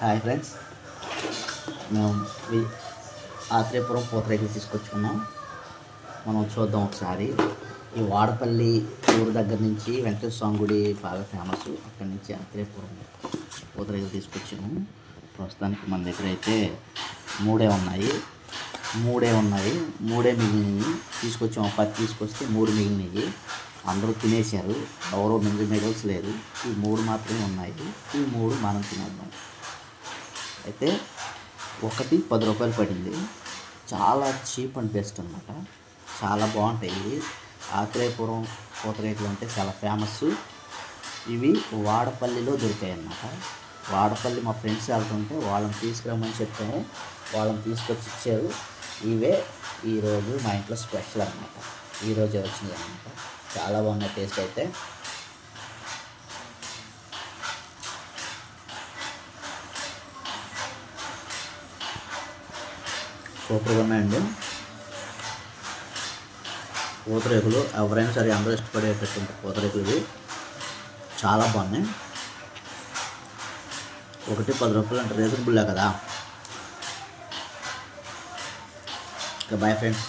Hi friends, మేము ఆత్రేయపురం పూతరేకులు తీసుకొచ్చుకున్నాం. మనం చూద్దాం ఒకసారి. ఈ వాడపల్లి ఊరు దగ్గర నుంచి వెంకటేశ్వర స్వామి గుడి బాగా ఫేమస్. అక్కడి నుంచి ఆత్రేయపురం పూతరేకులు తీసుకొచ్చాము. ప్రస్తుతానికి మన దగ్గర అయితే మూడే ఉన్నాయి. మూడే మిగిలినవి తీసుకొచ్చాము. 10 తీసుకొస్తే 3 మిగిలినవి. అందరూ తినేశారు, ఎవరో మిగల్చలేదు. ఈ 3 మాత్రమే ఉన్నాయి. ఈ 3 మనం తినేద్దాం. అయితే ఒకటి 10 రూపాయలు పడింది. చాలా చీప్ అండ్ బెస్ట్ అనమాట. చాలా బాగుంటాయి. ఆత్రేయపురం పూతరేకులు అంటే చాలా ఫేమస్. ఇవి వాడపల్లిలో దొరికాయి అన్నమాట. వాడపల్లి మా ఫ్రెండ్స్ వెళ్తుంటే వాళ్ళని తీసుకురమ్మని చెప్పాము. వాళ్ళని తీసుకొచ్చి ఇచ్చారు. ఇవే ఈరోజు మా ఇంట్లో స్పెషల్ అనమాట. ఈరోజే వచ్చింది అనమాట. చాలా బాగున్నాయి టేస్ట్ అయితే. సూపర్గా ఉన్నాయండి పూతరేకులు. ఎవరైనా సరే అందరూ ఇష్టపడేటటువంటి పూతరేకులు ఇవి. చాలా బాగున్నాయి. ఒకటి 10 రూపాయలు అంటే రీజనబుల్లే కదా. Okay, bye friends.